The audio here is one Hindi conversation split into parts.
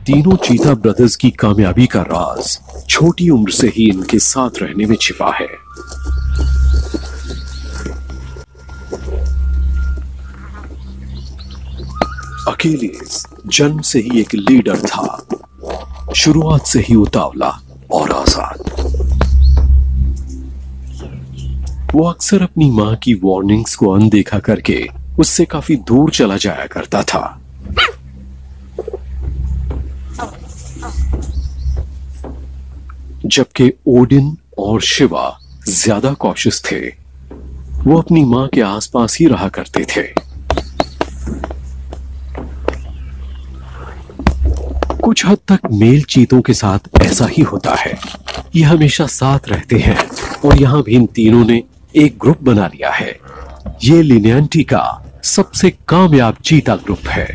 तीनों चीता ब्रदर्स की कामयाबी का राज छोटी उम्र से ही इनके साथ रहने में छिपा है। अकीलीज जन्म से ही एक लीडर था, शुरुआत से ही उतावला और आजाद। वो अक्सर अपनी मां की वार्निंग्स को अनदेखा करके उससे काफी दूर चला जाया करता था। जबकि ओडिन और शिवा ज्यादा कॉशियस थे, वो अपनी मां के आसपास ही रहा करते थे। कुछ हद तक मेल चीतों के साथ ऐसा ही होता है, ये हमेशा साथ रहते हैं और यहां भी इन तीनों ने एक ग्रुप बना लिया है। ये लिनियंटी का सबसे कामयाब चीता ग्रुप है।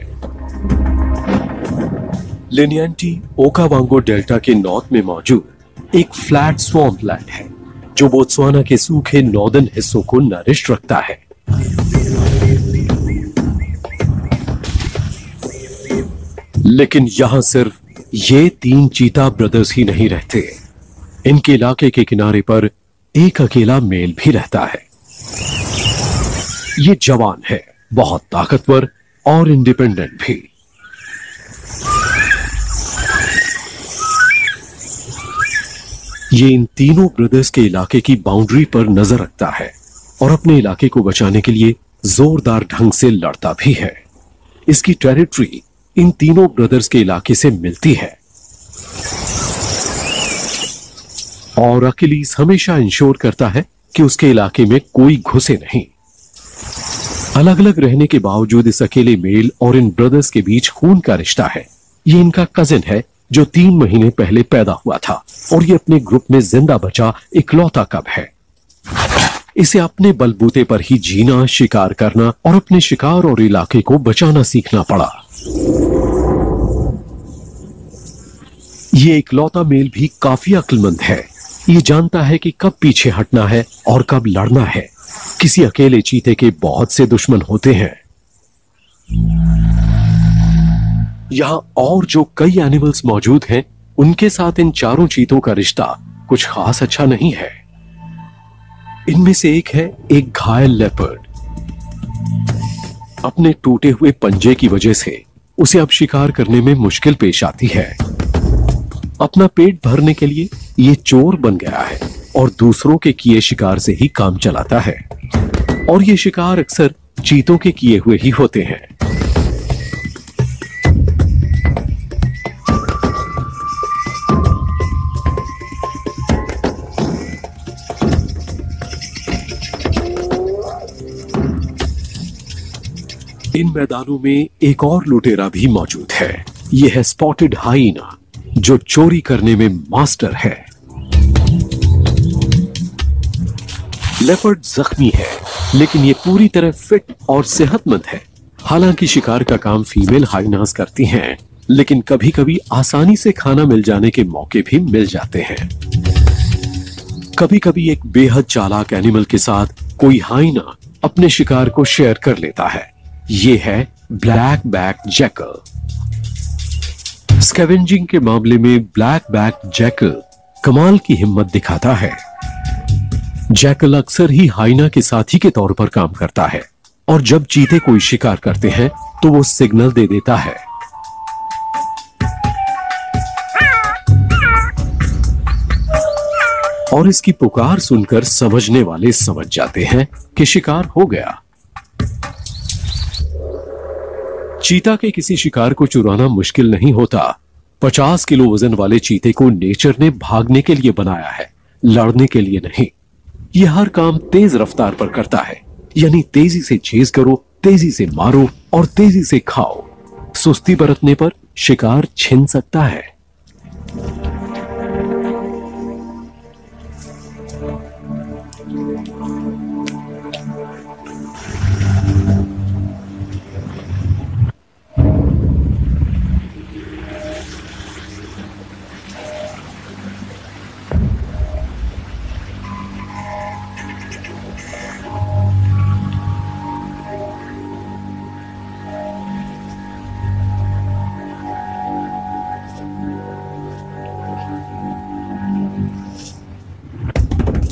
लिनियंटी ओकावांगो डेल्टा के नॉर्थ में मौजूद एक फ्लैट स्वैम्प लैंड है जो बोत्सवाना के सूखे नॉर्दर्न हिस्सों को नरिश रखता है। लेकिन यहां सिर्फ ये 3 चीता ब्रदर्स ही नहीं रहते। इनके इलाके के किनारे पर एक अकेला मेल भी रहता है। ये जवान है, बहुत ताकतवर और इंडिपेंडेंट भी। ये इन तीनों ब्रदर्स के इलाके की बाउंड्री पर नजर रखता है और अपने इलाके को बचाने के लिए जोरदार ढंग से लड़ता भी है। इसकी टेरिटरी इन तीनों ब्रदर्स के इलाके से मिलती है और अकिलीस हमेशा इंश्योर करता है कि उसके इलाके में कोई घुसे नहीं। अलग अलग रहने के बावजूद इस अकेले मेल और इन ब्रदर्स के बीच खून का रिश्ता है। ये इनका कजिन है जो 3 महीने पहले पैदा हुआ था और ये अपने ग्रुप में जिंदा बचा इकलौता कब है। इसे अपने बलबूते पर ही जीना, शिकार करना और अपने शिकार और इलाके को बचाना सीखना पड़ा। ये इकलौता मेल भी काफी अक्लमंद है। ये जानता है कि कब पीछे हटना है और कब लड़ना है। किसी अकेले चीते के बहुत से दुश्मन होते हैं। यहां और जो कई एनिमल्स मौजूद हैं, उनके साथ इन चारों चीतों का रिश्ता कुछ खास अच्छा नहीं है। इनमें से एक है एक घायल लेपर्ड। अपने टूटे हुए पंजे की वजह से उसे अब शिकार करने में मुश्किल पेश आती है। अपना पेट भरने के लिए ये चोर बन गया है और दूसरों के किए शिकार से ही काम चलाता है और ये शिकार अक्सर चीतों के किए हुए ही होते हैं। इन मैदानों में एक और लुटेरा भी मौजूद है। यह है स्पॉटेड हाइना, जो चोरी करने में मास्टर है। लेपर्ड जख्मी है, लेकिन ये पूरी तरह फिट और सेहतमंद है। हालांकि शिकार का काम फीमेल हाइनास करती हैं, लेकिन कभी कभी आसानी से खाना मिल जाने के मौके भी मिल जाते हैं। कभी कभी एक बेहद चालाक एनिमल के साथ कोई हाइना अपने शिकार को शेयर कर लेता है। ये है ब्लैक बैक जैकल। स्कैवेंजिंग के मामले में ब्लैक बैक जैकल कमाल की हिम्मत दिखाता है। जैकल अक्सर ही हाइना के साथी के तौर पर काम करता है और जब चीते कोई शिकार करते हैं तो वो सिग्नल दे देता है। और इसकी पुकार सुनकर समझने वाले समझ जाते हैं कि शिकार हो गया। चीता के किसी शिकार को चुराना मुश्किल नहीं होता। 50 किलो वजन वाले चीते को नेचर ने भागने के लिए बनाया है, लड़ने के लिए नहीं। यह हर काम तेज रफ्तार पर करता है, यानी तेजी से चेज करो, तेजी से मारो और तेजी से खाओ। सुस्ती बरतने पर शिकार छिन सकता है।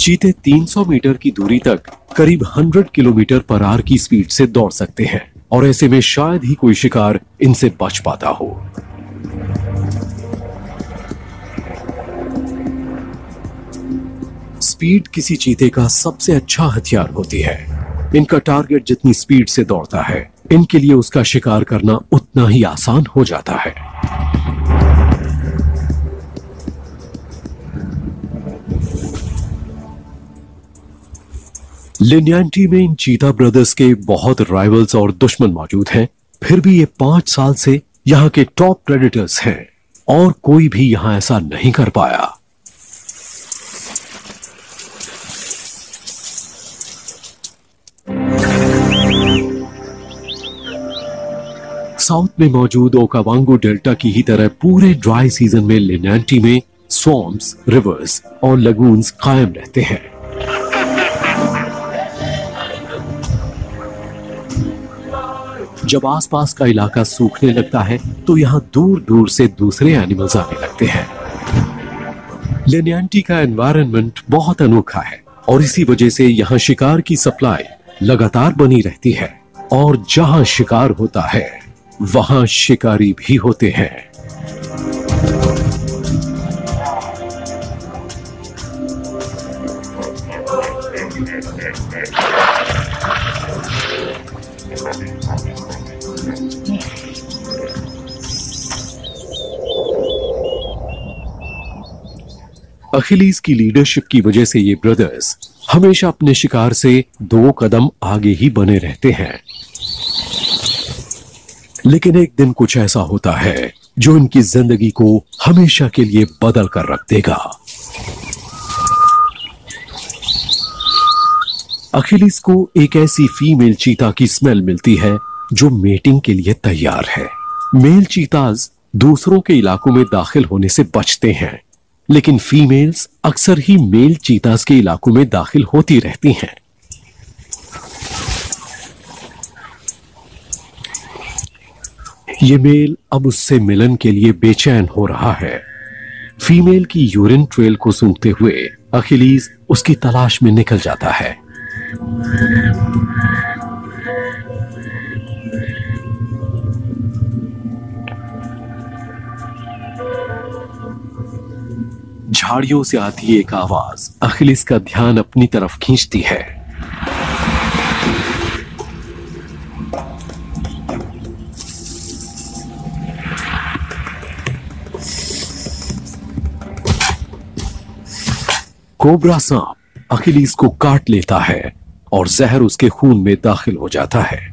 चीते 300 मीटर की दूरी तक करीब 100 किलोमीटर पर आवर की स्पीड से दौड़ सकते हैं और ऐसे में शायद ही कोई शिकार इनसे बच पाता हो। स्पीड किसी चीते का सबसे अच्छा हथियार होती है। इनका टारगेट जितनी स्पीड से दौड़ता है, इनके लिए उसका शिकार करना उतना ही आसान हो जाता है। लिन्यांटी में इन चीता ब्रदर्स के बहुत राइवल्स और दुश्मन मौजूद हैं, फिर भी ये 5 साल से यहाँ के टॉप प्रेडेटर्स हैं और कोई भी यहाँ ऐसा नहीं कर पाया। साउथ में मौजूद ओकावांगो डेल्टा की ही तरह पूरे ड्राई सीजन में लिन्यांटी में स्वॉम्प्स, रिवर्स और लगून्स कायम रहते हैं। जब आसपास का इलाका सूखने लगता है तो यहाँ दूर दूर से दूसरे एनिमल्स आने लगते हैं। लिन्यांटी का एनवायरनमेंट बहुत अनोखा है और इसी वजह से यहाँ शिकार की सप्लाई लगातार बनी रहती है और जहां शिकार होता है वहां शिकारी भी होते हैं। अखिलीस की लीडरशिप की वजह से ये ब्रदर्स हमेशा अपने शिकार से 2 कदम आगे ही बने रहते हैं। लेकिन एक दिन कुछ ऐसा होता है जो इनकी जिंदगी को हमेशा के लिए बदल कर रख देगा। अखिलीस को एक ऐसी फीमेल चीता की स्मेल मिलती है जो मेटिंग के लिए तैयार है। मेल चीताज दूसरों के इलाकों में दाखिल होने से बचते हैं, लेकिन फीमेल्स अक्सर ही मेल चीताज के इलाकों में दाखिल होती रहती हैं। ये मेल अब उससे मिलन के लिए बेचैन हो रहा है। फीमेल की यूरिन ट्रेल को सूंघते हुए अखिलीस उसकी तलाश में निकल जाता है। झाड़ियों से आती एक आवाज अखिलीस का ध्यान अपनी तरफ खींचती है। कोबरा सांप अखिलीस को काट लेता है और जहर उसके खून में दाखिल हो जाता है।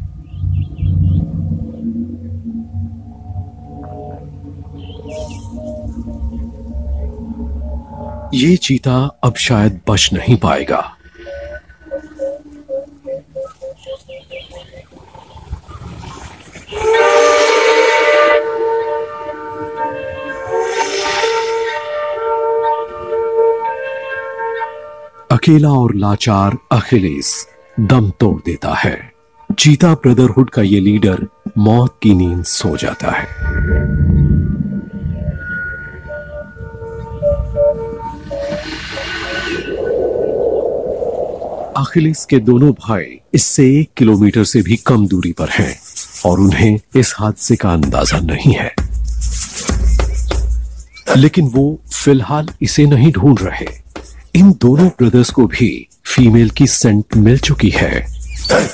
ये चीता अब शायद बच नहीं पाएगा। अकेला और लाचार अखिलीस दम तोड़ देता है। चीता ब्रदरहुड का ये लीडर मौत की नींद सो जाता है। अखिलीस के दोनों भाई इससे 1 किलोमीटर से भी कम दूरी पर हैं और उन्हें इस हादसे का अंदाजा नहीं है, लेकिन वो फिलहाल इसे नहीं ढूंढ रहे। इन दोनों ब्रदर्स को भी फीमेल की सेंट मिल चुकी है,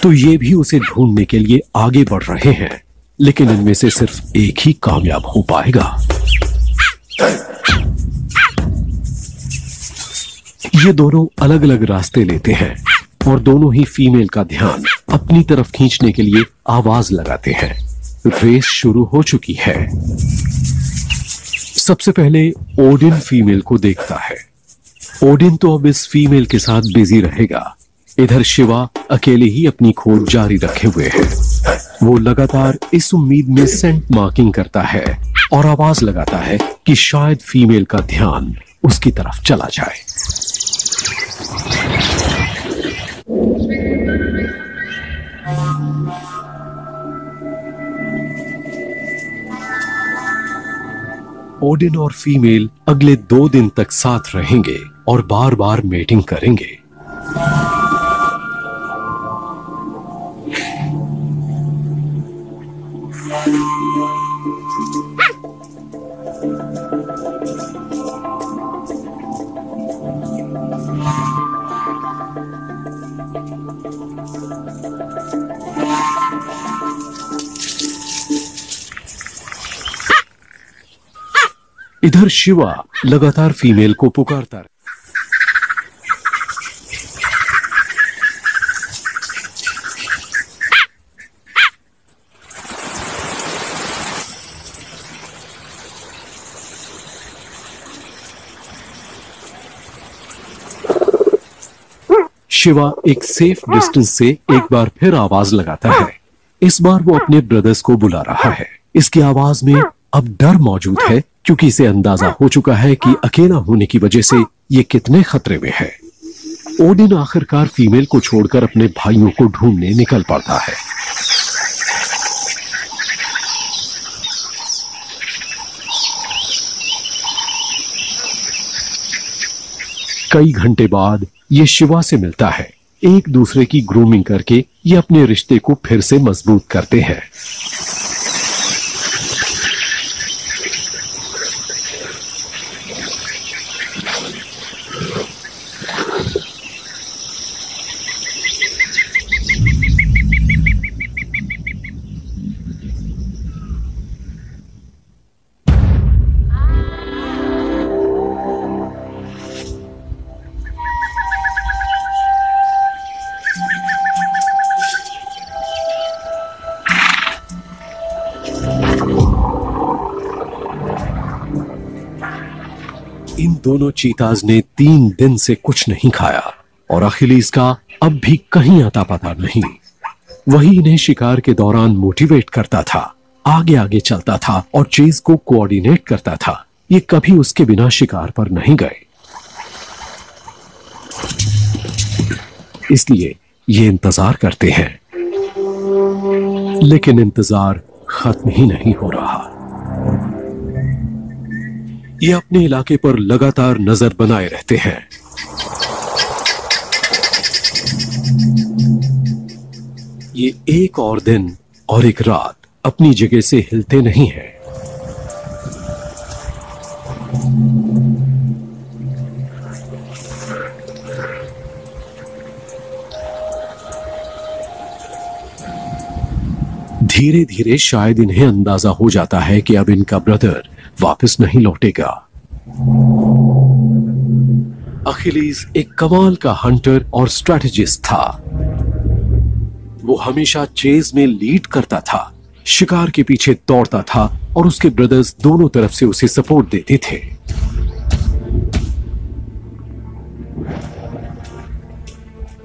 तो ये भी उसे ढूंढने के लिए आगे बढ़ रहे हैं, लेकिन इनमें से सिर्फ एक ही कामयाब हो पाएगा। ये दोनों अलग अलग रास्ते लेते हैं और दोनों ही फीमेल का ध्यान अपनी तरफ खींचने के लिए आवाज लगाते हैं। रेस शुरू हो चुकी है। सबसे पहले ओडिन फीमेल को देखता है। ओडिन तो अब इस फीमेल के साथ बिजी रहेगा। इधर शिवा अकेले ही अपनी खोज जारी रखे हुए है। वो लगातार इस उम्मीद में सेंट मार्किंग करता है और आवाज लगाता है कि शायद फीमेल का ध्यान उसकी तरफ चला जाए। ओडिन और फीमेल अगले 2 दिन तक साथ रहेंगे और बार बार मेटिंग करेंगे। इधर शिवा लगातार फीमेल को पुकारता रहा। शिवा एक सेफ डिस्टेंस से एक बार फिर आवाज लगाता है। इस बार वो अपने ब्रदर्स को बुला रहा है। इसकी आवाज में अब डर मौजूद है, क्योंकि इसे अंदाजा हो चुका है कि अकेला होने की वजह से ये कितने खतरे में है। ओडिन आखिरकार फीमेल को छोड़कर अपने भाइयों को ढूंढने निकल पड़ता है। कई घंटे बाद ये शिवा से मिलता है। एक दूसरे की ग्रूमिंग करके ये अपने रिश्ते को फिर से मजबूत करते हैं। इन दोनों चीताज ने 3 दिन से कुछ नहीं खाया और अखिलीस का अब भी कहीं आता पता नहीं। वही इन्हें शिकार के दौरान मोटिवेट करता था, आगे आगे चलता था और चेज को कोऑर्डिनेट करता था। ये कभी उसके बिना शिकार पर नहीं गए, इसलिए ये इंतजार करते हैं, लेकिन इंतजार खत्म ही नहीं हो रहा। ये अपने इलाके पर लगातार नजर बनाए रहते हैं। ये एक और दिन और एक रात अपनी जगह से हिलते नहीं हैं। धीरे धीरे शायद इन्हें अंदाजा हो जाता है कि अब इनका ब्रदर वापस नहीं लौटेगा। अखिलीस एक कमाल का हंटर और स्ट्रैटेजिस्ट था। वो हमेशा चेज में लीड करता था, शिकार के पीछे दौड़ता था और उसके ब्रदर्स दोनों तरफ से उसे सपोर्ट देते थे।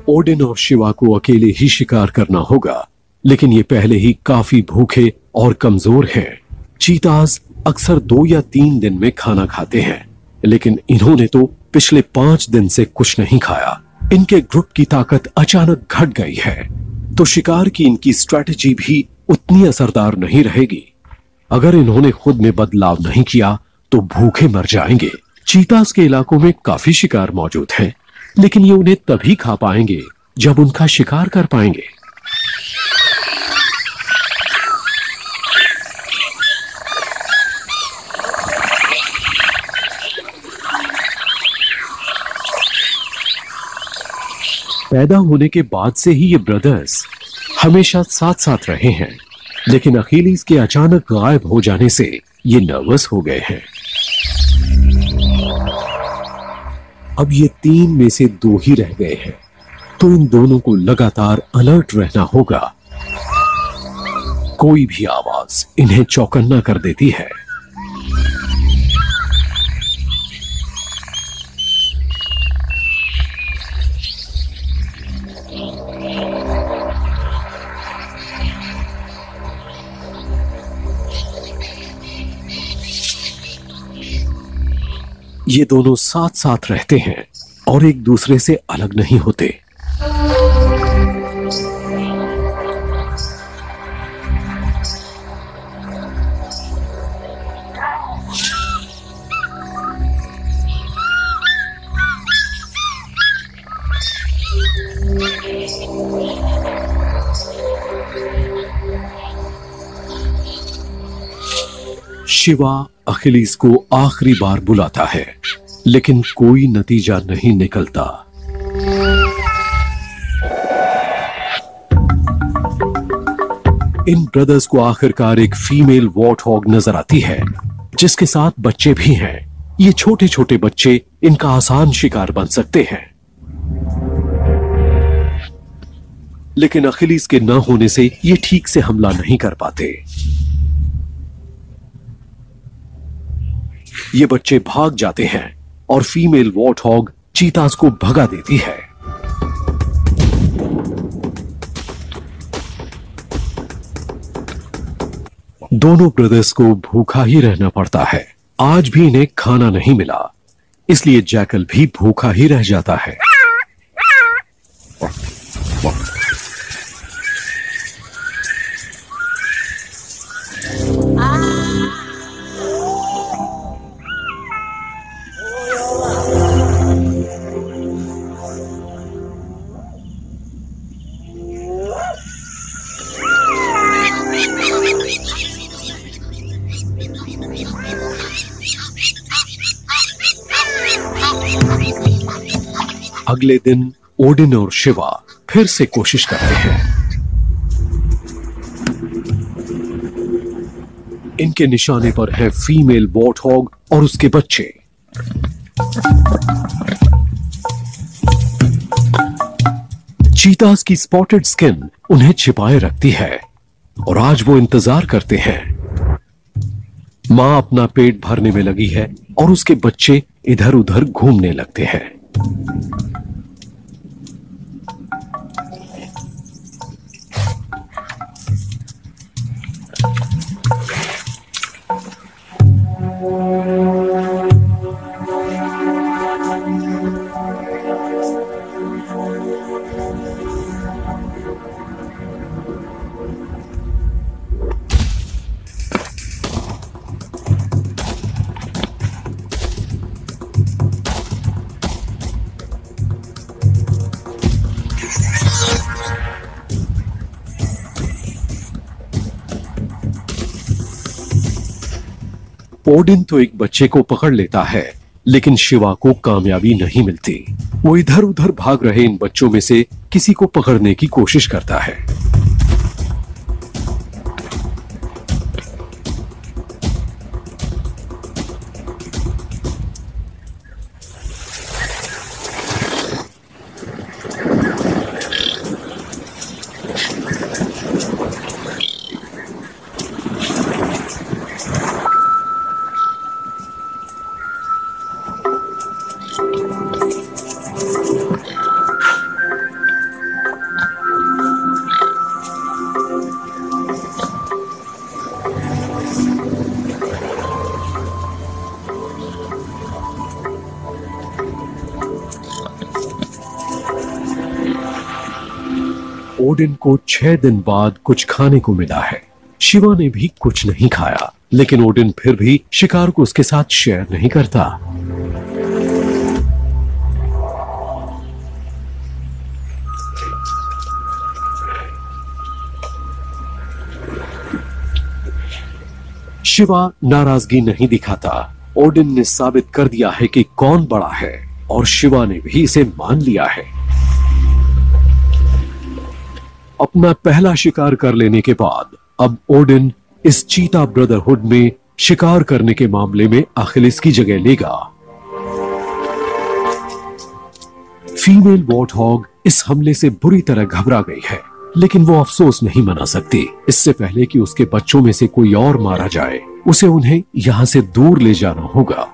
ओडिन और शिवा को अकेले ही शिकार करना होगा, लेकिन ये पहले ही काफी भूखे और कमजोर हैं। चीताज अक्सर 2 या 3 दिन में खाना खाते हैं, लेकिन इन्होंने तो पिछले 5 दिन से कुछ नहीं खाया। इनके ग्रुप की ताकत अचानक घट गई है, तो शिकार की इनकी स्ट्रैटेजी भी उतनी असरदार नहीं रहेगी। अगर इन्होंने खुद में बदलाव नहीं किया तो भूखे मर जाएंगे। चीताज के इलाकों में काफी शिकार मौजूद हैं, लेकिन ये उन्हें तभी खा पाएंगे जब उनका शिकार कर पाएंगे। पैदा होने के बाद से ही ये ब्रदर्स हमेशा साथ साथ रहे हैं, लेकिन अखिलीस के अचानक गायब हो जाने से ये नर्वस हो गए हैं। अब ये 3 में से 2 ही रह गए हैं, तो इन दोनों को लगातार अलर्ट रहना होगा। कोई भी आवाज इन्हें चौकन्ना कर देती है। ये दोनों साथ साथ रहते हैं और एक दूसरे से अलग नहीं होते। शिवा अखिलीस को आखिरी बार बुलाता है, लेकिन कोई नतीजा नहीं निकलता। इन ब्रदर्स को आखिरकार एक फीमेल वॉर्टहॉग नजर आती है, जिसके साथ बच्चे भी हैं। ये छोटे छोटे बच्चे इनका आसान शिकार बन सकते हैं, लेकिन अखिलीस के न होने से ये ठीक से हमला नहीं कर पाते। ये बच्चे भाग जाते हैं और फीमेल वॉर्टहॉग चीतास को भगा देती है। दोनों ब्रदर्स को भूखा ही रहना पड़ता है। आज भी इन्हें खाना नहीं मिला, इसलिए जैकल भी भूखा ही रह जाता है। अगले दिन ओडिन और शिवा फिर से कोशिश करते हैं। इनके निशाने पर है फीमेल वॉर्टहॉग और उसके बच्चे। चीतास की स्पॉटेड स्किन उन्हें छिपाए रखती है और आज वो इंतजार करते हैं। मां अपना पेट भरने में लगी है और उसके बच्चे इधर उधर घूमने लगते हैं। ओडिन तो एक बच्चे को पकड़ लेता है, लेकिन शिवा को कामयाबी नहीं मिलती। वो इधर उधर भाग रहे इन बच्चों में से किसी को पकड़ने की कोशिश करता है। ओडिन को 6 दिन बाद कुछ खाने को मिला है। शिवा ने भी कुछ नहीं खाया, लेकिन ओडिन फिर भी शिकार को उसके साथ शेयर नहीं करता। शिवा नाराजगी नहीं दिखाता। ओडिन ने साबित कर दिया है कि कौन बड़ा है और शिवा ने भी इसे मान लिया है। अपना पहला शिकार कर लेने के बाद अब ओडिन इस चीता ब्रदरहुड में शिकार करने के मामले में अखिलीस की जगह लेगा। फीमेल वॉर्टहॉग इस हमले से बुरी तरह घबरा गई है, लेकिन वो अफसोस नहीं मना सकती। इससे पहले कि उसके बच्चों में से कोई और मारा जाए, उसे उन्हें यहां से दूर ले जाना होगा।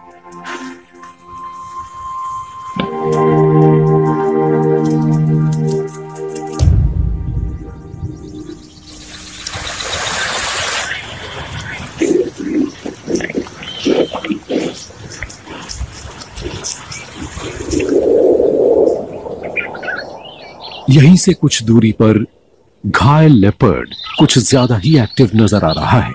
यहीं से कुछ दूरी पर घायल लेपर्ड कुछ ज्यादा ही एक्टिव नजर आ रहा है।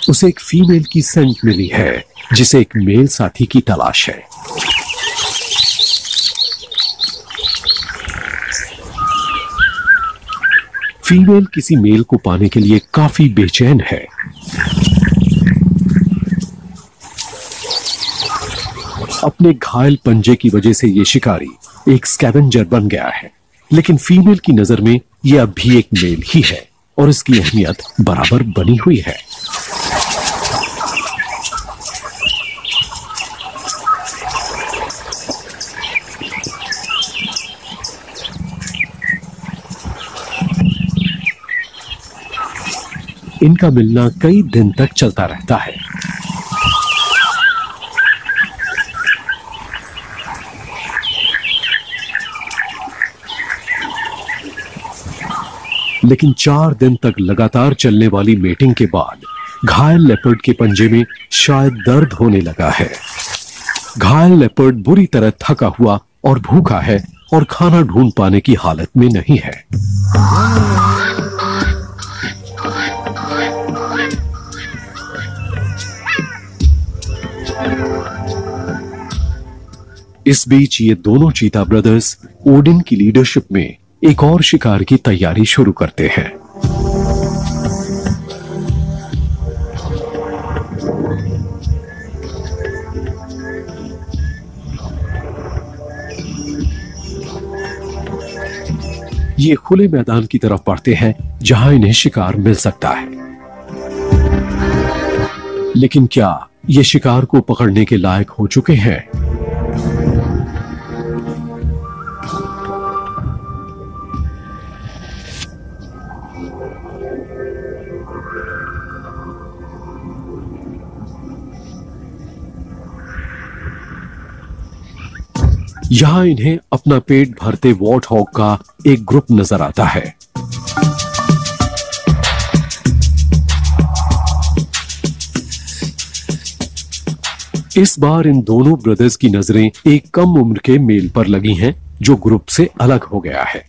उसे एक फीमेल की सेंट मिली है, जिसे एक मेल साथी की तलाश है। फीमेल किसी मेल को पाने के लिए काफी बेचैन है। अपने घायल पंजे की वजह से ये शिकारी एक स्कैवेंजर बन गया है, लेकिन फीमेल की नजर में ये अब भी एक मेल ही है और इसकी अहमियत बराबर बनी हुई है। इनका मिलना कई दिन तक चलता रहता है। लेकिन 4 दिन तक लगातार चलने वाली मेटिंग के बाद घायल लेपर्ड के पंजे में शायद दर्द होने लगा है। घायल लेपर्ड बुरी तरह थका हुआ और भूखा है और खाना ढूंढ पाने की हालत में नहीं है। इस बीच ये दोनों चीता ब्रदर्स ओडिन की लीडरशिप में एक और शिकार की तैयारी शुरू करते हैं। ये खुले मैदान की तरफ बढ़ते हैं जहां इन्हें शिकार मिल सकता है। लेकिन क्या ये शिकार को पकड़ने के लायक हो चुके हैं? यहां इन्हें अपना पेट भरते वॉर्ट हॉग का एक ग्रुप नजर आता है। इस बार इन दोनों ब्रदर्स की नजरें एक कम उम्र के मेल पर लगी हैं जो ग्रुप से अलग हो गया है।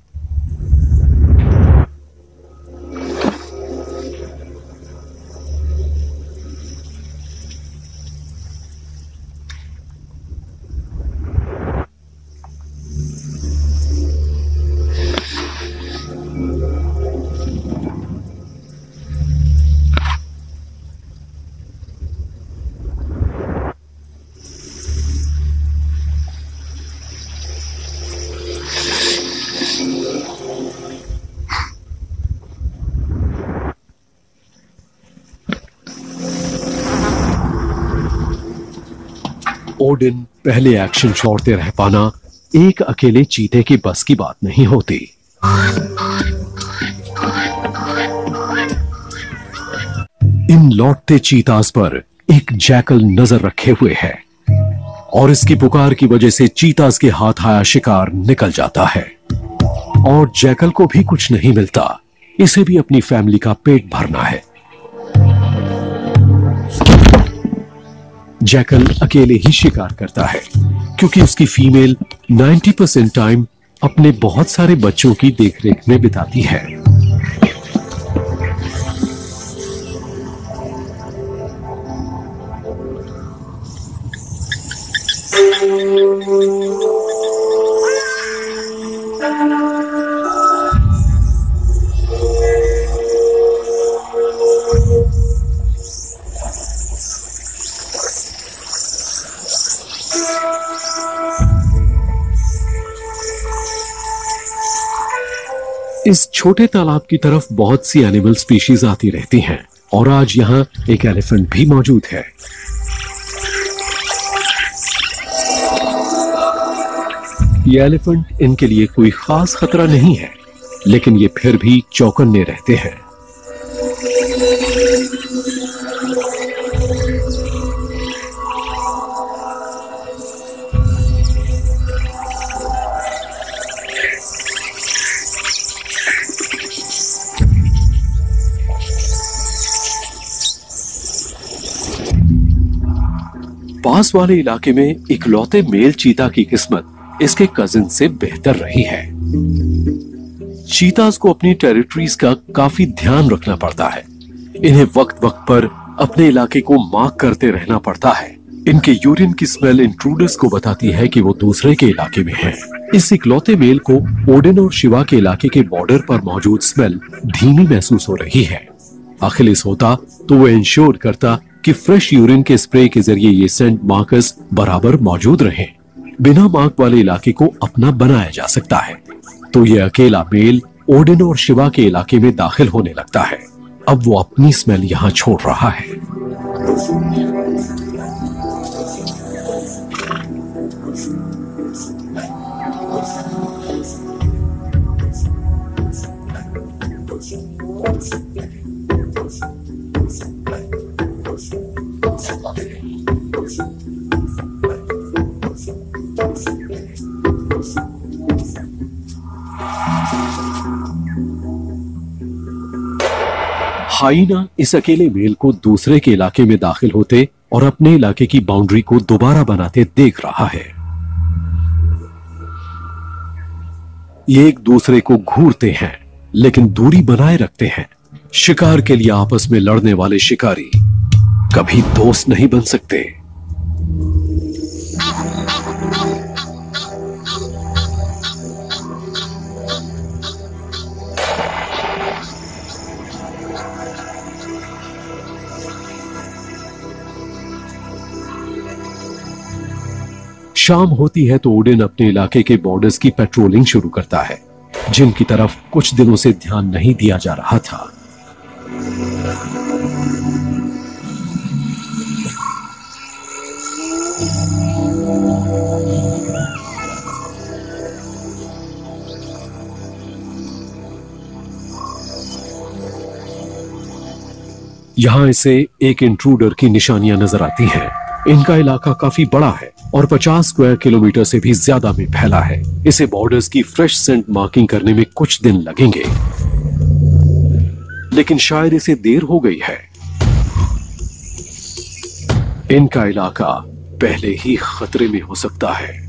ओडिन पहले एक्शन छोड़ते रह पाना एक अकेले चीते की बस की बात नहीं होती। इन लौटते चीतास पर एक जैकल नजर रखे हुए है और इसकी पुकार की वजह से चीतास के हाथ आया शिकार निकल जाता है और जैकल को भी कुछ नहीं मिलता। इसे भी अपनी फैमिली का पेट भरना है। जैकल अकेले ही शिकार करता है क्योंकि उसकी फीमेल 90% टाइम अपने बहुत सारे बच्चों की देखरेख में बिताती है। इस छोटे तालाब की तरफ बहुत सी एनिमल स्पीशीज आती रहती हैं और आज यहाँ एक एलिफेंट भी मौजूद है। ये एलिफेंट इनके लिए कोई खास खतरा नहीं है, लेकिन ये फिर भी चौकन्ने रहते हैं। पास वाले इलाके में इकलौते मेल चीता की किस्मत इसके कजिन से बेहतर रही है। चीतास को अपनी टेरिटरीज का काफी ध्यान रखना पड़ता है। इन्हें वक्त वक्त पर अपने इलाके को मार्क करते रहना पड़ता है। इनके यूरिन की स्मेल इंट्रूडर्स को बताती है कि वो दूसरे के इलाके में हैं। इस इकलौते मेल को ओडिन और शिवा के इलाके के बॉर्डर पर मौजूद स्मेल धीमी महसूस हो रही है। अखिलेश होता तो वो इंश्योर करता कि फ्रेश यूरिन के स्प्रे के जरिए ये सेंट मार्कर्स बराबर मौजूद रहे। बिना मार्क वाले इलाके को अपना बनाया जा सकता है। तो ये अकेला मेल ओडिन और शिवा के इलाके में दाखिल होने लगता है। अब वो अपनी स्मेल यहां छोड़ रहा है। हाइना इस अकेले मेल को दूसरे के इलाके में दाखिल होते और अपने इलाके की बाउंड्री को दोबारा बनाते देख रहा है। ये एक दूसरे को घूरते हैं लेकिन दूरी बनाए रखते हैं। शिकार के लिए आपस में लड़ने वाले शिकारी कभी दोस्त नहीं बन सकते। शाम होती है तो ओडिन अपने इलाके के बॉर्डर्स की पेट्रोलिंग शुरू करता है, जिनकी तरफ कुछ दिनों से ध्यान नहीं दिया जा रहा था। यहां इसे एक इंट्रूडर की निशानियां नजर आती हैं। इनका इलाका काफी बड़ा है और 50 स्क्वायर किलोमीटर से भी ज्यादा में फैला है। इसे बॉर्डर्स की फ्रेश सेंट मार्किंग करने में कुछ दिन लगेंगे, लेकिन शायद इसे देर हो गई है। इनका इलाका पहले ही खतरे में हो सकता है।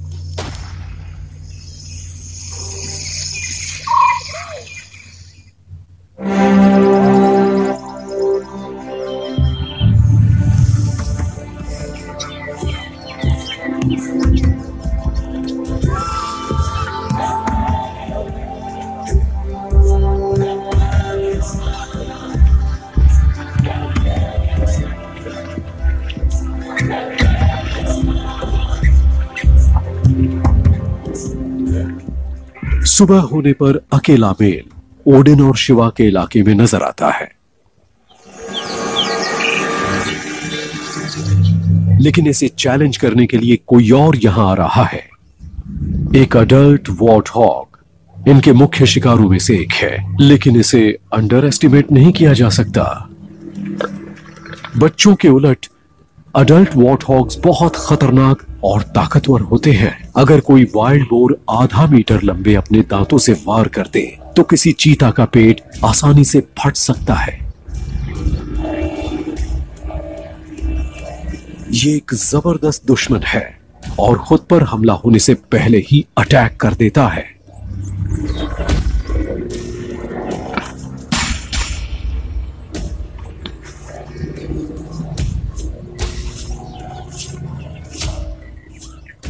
सुबह होने पर अकेला मेल ओडिन और शिवा के इलाके में नजर आता है, लेकिन इसे चैलेंज करने के लिए कोई और यहां आ रहा है। एक अडल्ट वॉर्ट हॉग इनके मुख्य शिकारों में से एक है, लेकिन इसे अंडर एस्टिमेट नहीं किया जा सकता। बच्चों के उलट अडल्ट वॉर्ट हॉग्स बहुत खतरनाक और ताकतवर होते हैं। अगर कोई वाइल्ड बोर आधा मीटर लंबे अपने दांतों से वार कर दे तो किसी चीता का पेट आसानी से फट सकता है। ये एक जबरदस्त दुश्मन है और खुद पर हमला होने से पहले ही अटैक कर देता है।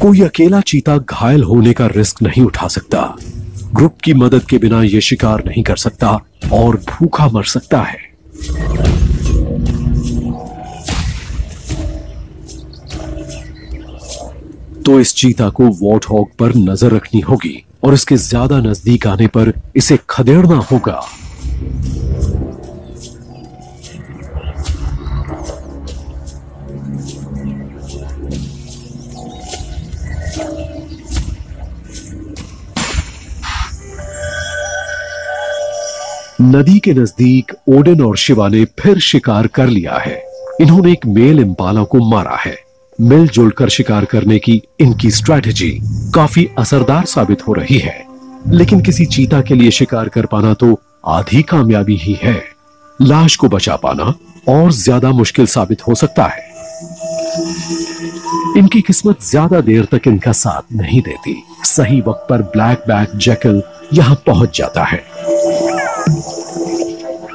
कोई अकेला चीता घायल होने का रिस्क नहीं उठा सकता। ग्रुप की मदद के बिना यह शिकार नहीं कर सकता और भूखा मर सकता है। तो इस चीता को वॉर्ट हॉग पर नजर रखनी होगी और इसके ज्यादा नजदीक आने पर इसे खदेड़ना होगा। नदी के नजदीक ओडिन और शिवा ने फिर शिकार कर लिया है। इन्होंने एक मेल इम्पाला को मारा है। मिलजुल कर शिकार करने की इनकी स्ट्रैटेजी काफी असरदार साबित हो रही है, लेकिन किसी चीता के लिए शिकार कर पाना तो आधी कामयाबी ही है। लाश को बचा पाना और ज्यादा मुश्किल साबित हो सकता है। इनकी किस्मत ज्यादा देर तक इनका साथ नहीं देती। सही वक्त पर ब्लैक बैक जैकल यहां पहुंच जाता है।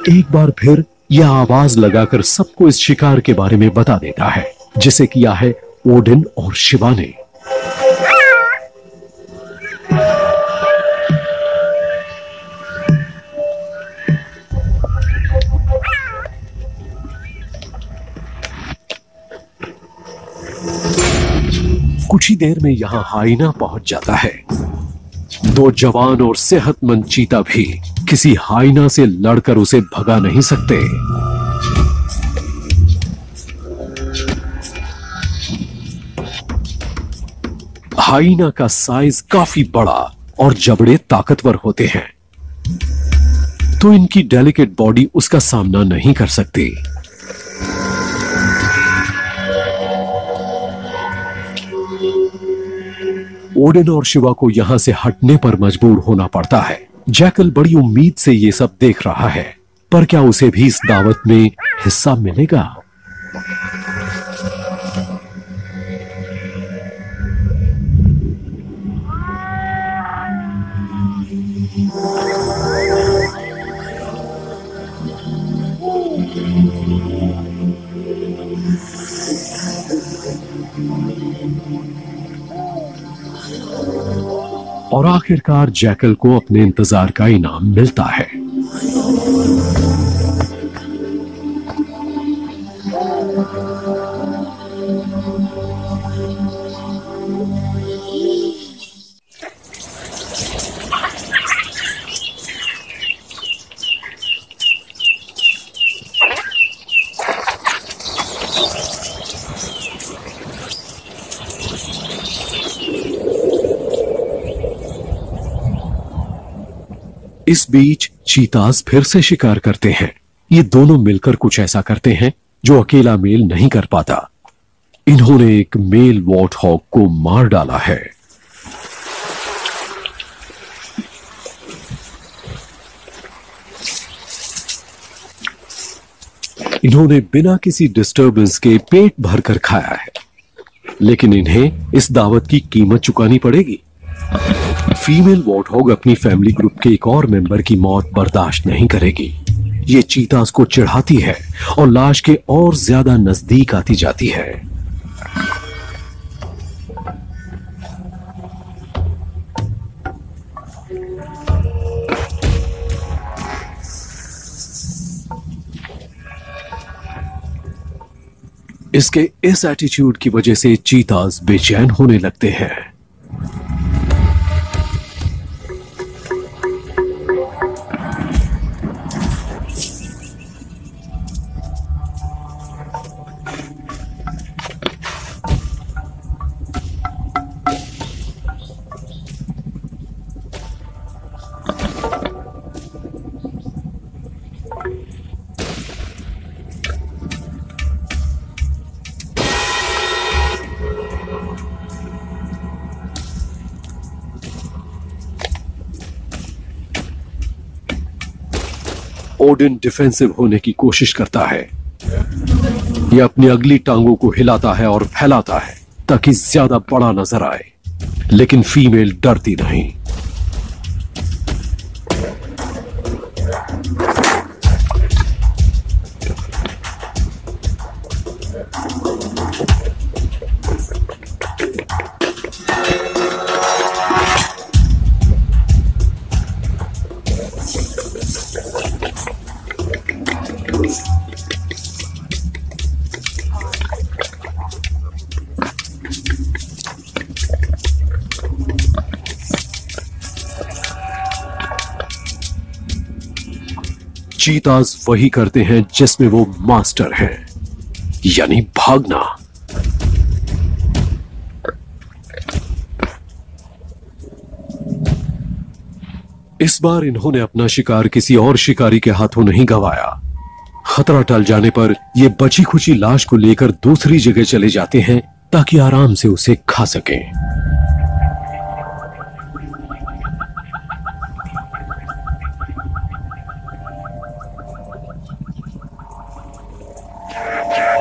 एक बार फिर यह आवाज लगाकर सबको इस शिकार के बारे में बता देता है, जिसे किया है ओडिन और शिवा ने। कुछ ही देर में यहां हाइना पहुंच जाता है। दो जवान और सेहतमंद चीता भी किसी हाइना से लड़कर उसे भगा नहीं सकते। हाइना का साइज काफी बड़ा और जबड़े ताकतवर होते हैं, तो इनकी डेलिकेट बॉडी उसका सामना नहीं कर सकती। ओडिन और शिवा को यहां से हटने पर मजबूर होना पड़ता है। जैकल बड़ी उम्मीद से ये सब देख रहा है, पर क्या उसे भी इस दावत में हिस्सा मिलेगा? और आखिरकार जैकल को अपने इंतजार का इनाम मिलता है। इस बीच चीताज फिर से शिकार करते हैं। ये दोनों मिलकर कुछ ऐसा करते हैं जो अकेला मेल नहीं कर पाता। इन्होंने एक मेल वॉर्ट हॉग को मार डाला है। इन्होंने बिना किसी डिस्टरबेंस के पेट भरकर खाया है, लेकिन इन्हें इस दावत की कीमत चुकानी पड़ेगी। फीमेल वॉर्टहॉग अपनी फैमिली ग्रुप के एक और मेंबर की मौत बर्दाश्त नहीं करेगी। ये चीतास को चिढ़ाती है और लाश के और ज्यादा नजदीक आती जाती है। इसके इस एटीट्यूड की वजह से चीतास बेचैन होने लगते हैं। ओडिन डिफेंसिव होने की कोशिश करता है। यह अपनी अगली टांगों को हिलाता है और फैलाता है ताकि ज्यादा बड़ा नजर आए, लेकिन फीमेल डरती नहीं। चीताज वही करते हैं जिसमें वो मास्टर हैं, यानी भागना। इस बार इन्होंने अपना शिकार किसी और शिकारी के हाथों नहीं गंवाया। खतरा टल जाने पर ये बची खुची लाश को लेकर दूसरी जगह चले जाते हैं ताकि आराम से उसे खा सकें।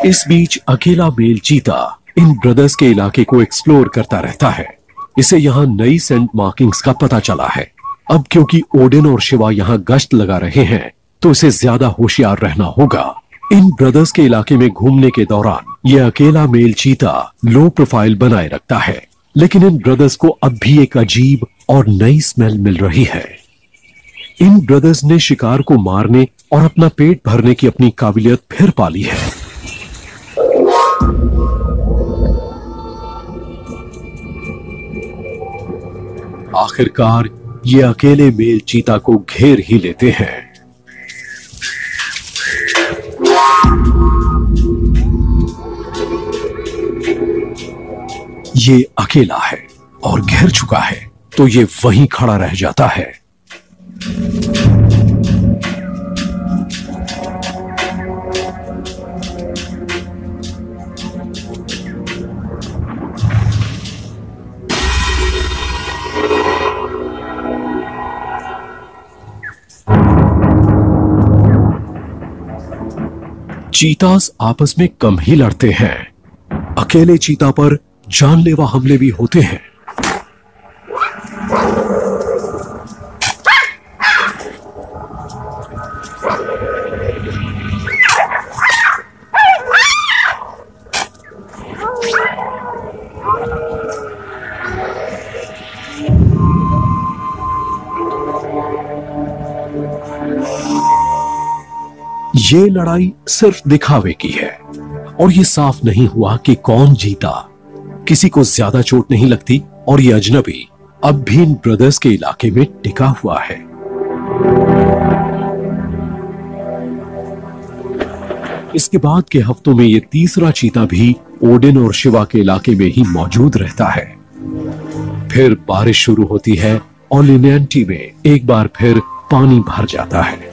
इस बीच अकेला मेल चीता इन ब्रदर्स के इलाके को एक्सप्लोर करता रहता है। इसे यहां नई सेंट मार्किंग्स का पता चला है। अब क्योंकि ओडिन और शिवा यहां गश्त लगा रहे हैं, तो इसे ज्यादा होशियार रहना होगा। इन ब्रदर्स के इलाके में घूमने के दौरान यह अकेला मेल चीता लो प्रोफाइल बनाए रखता है, लेकिन इन ब्रदर्स को अब भी एक अजीब और नई स्मेल मिल रही है। इन ब्रदर्स ने शिकार को मारने और अपना पेट भरने की अपनी काबिलियत फिर पाली है। आखिरकार ये अकेले मेल चीता को घेर ही लेते हैं। ये अकेला है और घेर चुका है, तो ये वहीं खड़ा रह जाता है। चीतास आपस में कम ही लड़ते हैं। अकेले चीता पर जानलेवा हमले भी होते हैं। ये लड़ाई सिर्फ दिखावे की है और ये साफ नहीं हुआ कि कौन जीता। किसी को ज्यादा चोट नहीं लगती और ये अजनबी अब भी इन ब्रदर्स के इलाके में टिका हुआ है। इसके बाद के हफ्तों में ये तीसरा चीता भी ओडिन और शिवा के इलाके में ही मौजूद रहता है। फिर बारिश शुरू होती है और लिनेंटी में एक बार फिर पानी भर जाता है।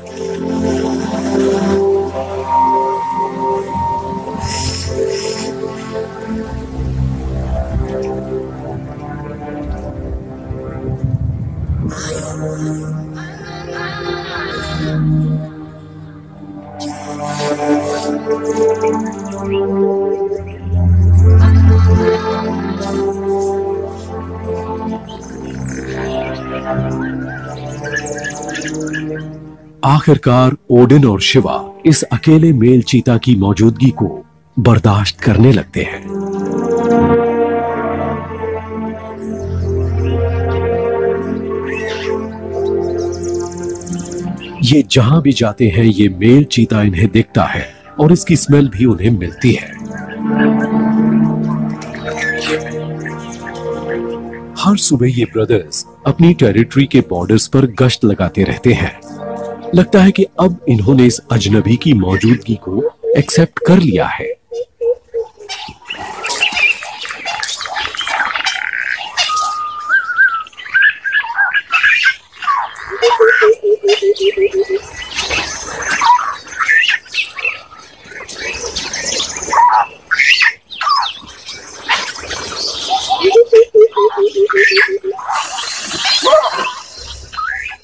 आखिरकार ओडिन और शिवा इस अकेले मेल चीता की मौजूदगी को बर्दाश्त करने लगते हैं। ये जहां भी जाते हैं ये मेल चीता इन्हें दिखता है और इसकी स्मेल भी उन्हें मिलती है। हर सुबह ये ब्रदर्स अपनी टेरिटरी के बॉर्डर्स पर गश्त लगाते रहते हैं। लगता है कि अब इन्होंने इस अजनबी की मौजूदगी को एक्सेप्ट कर लिया है।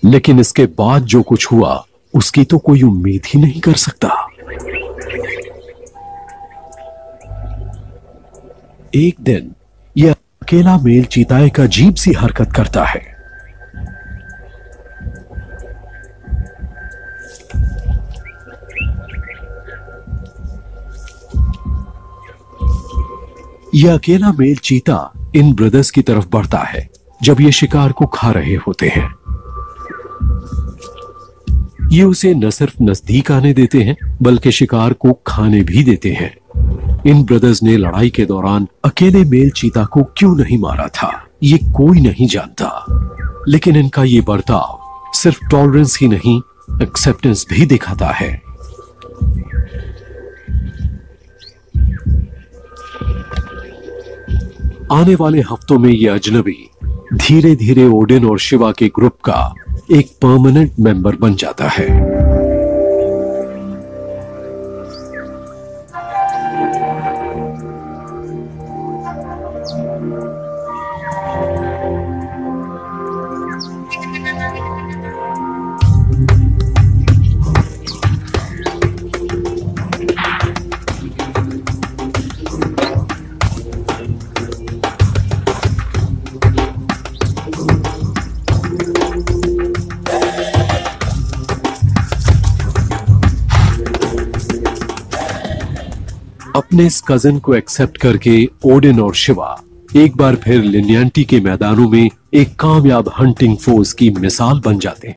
लेकिन इसके बाद जो कुछ हुआ उसकी तो कोई उम्मीद ही नहीं कर सकता। एक दिन यह अकेला मेल चीता एक अजीब सी हरकत करता है। यह अकेला मेल चीता इन ब्रदर्स की तरफ बढ़ता है जब ये शिकार को खा रहे होते हैं। ये उसे न सिर्फ नजदीक आने देते हैं बल्कि शिकार को खाने भी देते हैं। इन ब्रदर्स ने लड़ाई के दौरान अकेले मेल चीता को क्यों नहीं मारा था ये कोई नहीं जानता, लेकिन इनका ये बर्ताव सिर्फ टॉलरेंस ही नहीं एक्सेप्टेंस भी दिखाता है। आने वाले हफ्तों में ये अजनबी धीरे धीरे ओडिन और शिवा के ग्रुप का एक परमानेंट मेंबर बन जाता है। अपने इस कजिन को एक्सेप्ट करके ओडिन और शिवा एक बार फिर लिन्यांटी के मैदानों में एक कामयाब हंटिंग फोर्स की मिसाल बन जाते हैं।